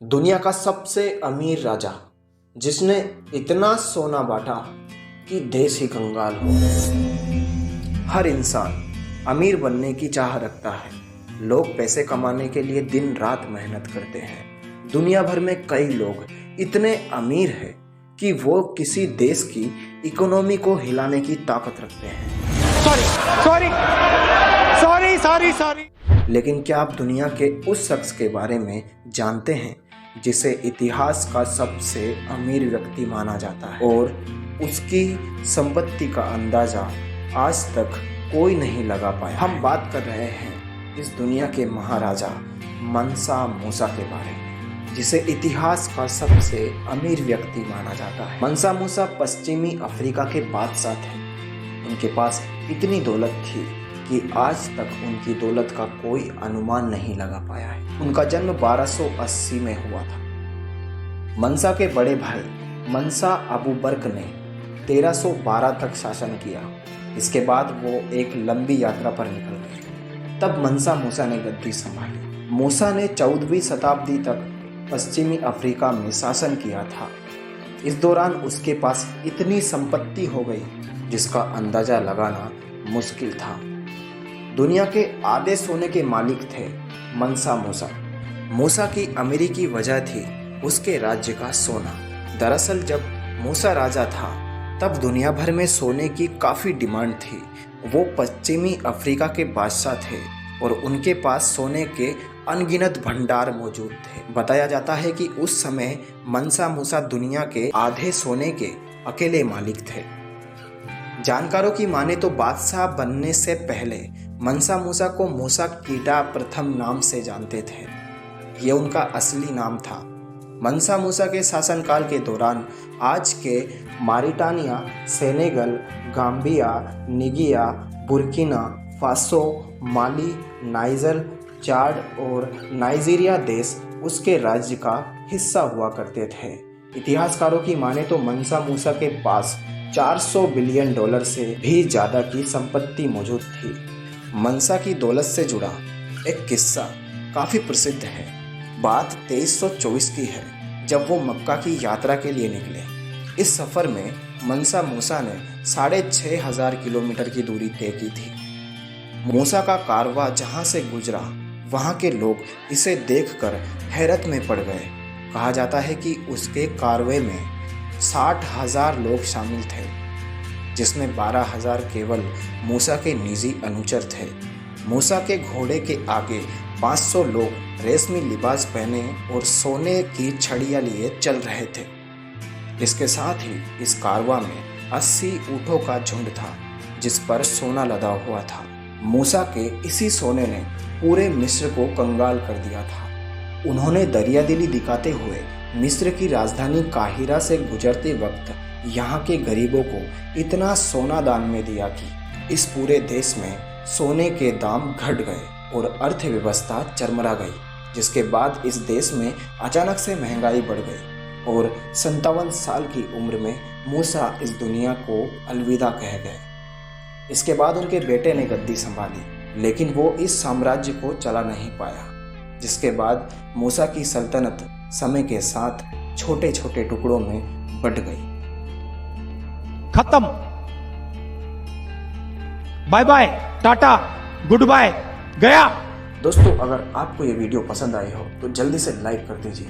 दुनिया का सबसे अमीर राजा जिसने इतना सोना बांटा कि देश ही कंगाल हो गए। हर इंसान अमीर बनने की चाह रखता है। लोग पैसे कमाने के लिए दिन रात मेहनत करते हैं। दुनिया भर में कई लोग इतने अमीर हैं कि वो किसी देश की इकोनॉमी को हिलाने की ताकत रखते हैं। सॉरी। लेकिन क्या आप दुनिया के उस शख्स के बारे में जानते हैं जिसे इतिहास का सबसे अमीर व्यक्ति माना जाता है और उसकी संपत्ति का अंदाजा आज तक कोई नहीं लगा पाया। हम बात कर रहे हैं इस दुनिया के महाराजा मनसा मूसा के बारे में, जिसे इतिहास का सबसे अमीर व्यक्ति माना जाता है। मनसा मूसा पश्चिमी अफ्रीका के बादशाह थे। उनके पास इतनी दौलत थी कि आज तक उनकी दौलत का कोई अनुमान नहीं लगा पाया है। उनका जन्म 1280 में हुआ था। मनसा के बड़े भाई मनसा अबू बर्क ने 1312 तक शासन किया। इसके बाद वो एक लंबी यात्रा पर निकल गए। तब मनसा मूसा ने गद्दी संभाली। मूसा ने 14वीं शताब्दी तक पश्चिमी अफ्रीका में शासन किया था। इस दौरान उसके पास इतनी संपत्ति हो गई जिसका अंदाजा लगाना मुश्किल था। दुनिया के आधे सोने के मालिक थे मनसा मूसा। मूसा की अमीरी की वजह थी उसके राज्य का सोना। दरअसल जब मूसा राजा था तब दुनिया भर में सोने की काफ़ी डिमांड थी। वो पश्चिमी अफ्रीका के बादशाह थे और उनके पास सोने के अनगिनत भंडार मौजूद थे। बताया जाता है कि उस समय मनसा मूसा दुनिया के आधे सोने के अकेले मालिक थे। जानकारों की माने तो बादशाह बनने से पहले मनसा मूसा को मूसा कीटा प्रथम नाम से जानते थे। यह उनका असली नाम था। मनसा मूसा के शासनकाल के दौरान आज के Mauritania, Senegal, Gambia, निगिया, Burkina Faso, माली, नाइजर, चाड और नाइजीरिया देश उसके राज्य का हिस्सा हुआ करते थे। इतिहासकारों की माने तो मनसा मूसा के पास $400 बिलियन से भी ज़्यादा की संपत्ति मौजूद थी। मनसा की दौलत से जुड़ा एक किस्सा काफ़ी प्रसिद्ध है। बात 2324 की है, जब वो मक्का की यात्रा के लिए निकले। इस सफ़र में मनसा मूसा ने 6500 किलोमीटर की दूरी तय की थी। मूसा का कारवां जहाँ से गुजरा वहाँ के लोग इसे देखकर हैरत में पड़ गए। कहा जाता है कि उसके कारवे में 60,000 लोग शामिल थे, जिसमें 12,000 केवल मूसा के निजी अनुचर थे। मूसा के घोड़े के आगे 500 लोग रेशमी लिबास पहने और सोने की छड़ियाँ लिए चल रहे थे। इसके साथ ही इस कारवां में 80 ऊँटों का झुंड था जिस पर सोना लदा हुआ था। मूसा के इसी सोने ने पूरे मिस्र को कंगाल कर दिया था। उन्होंने दरियादिली दिखाते हुए मिस्र की राजधानी काहिरा से गुजरते वक्त यहाँ के गरीबों को इतना सोना दान में दिया कि इस पूरे देश में सोने के दाम घट गए और अर्थव्यवस्था चरमरा गई। जिसके बाद इस देश में अचानक से महंगाई बढ़ गई और 57 साल की उम्र में मूसा इस दुनिया को अलविदा कह गए। इसके बाद उनके बेटे ने गद्दी संभाली, लेकिन वो इस साम्राज्य को चला नहीं पाया। जिसके बाद मूसा की सल्तनत समय के साथ छोटे छोटे टुकड़ों में बंट गई। खत्म। Bye bye, tata, good bye, गया। दोस्तों, अगर आपको ये वीडियो पसंद आई हो तो जल्दी से लाइक कर दीजिए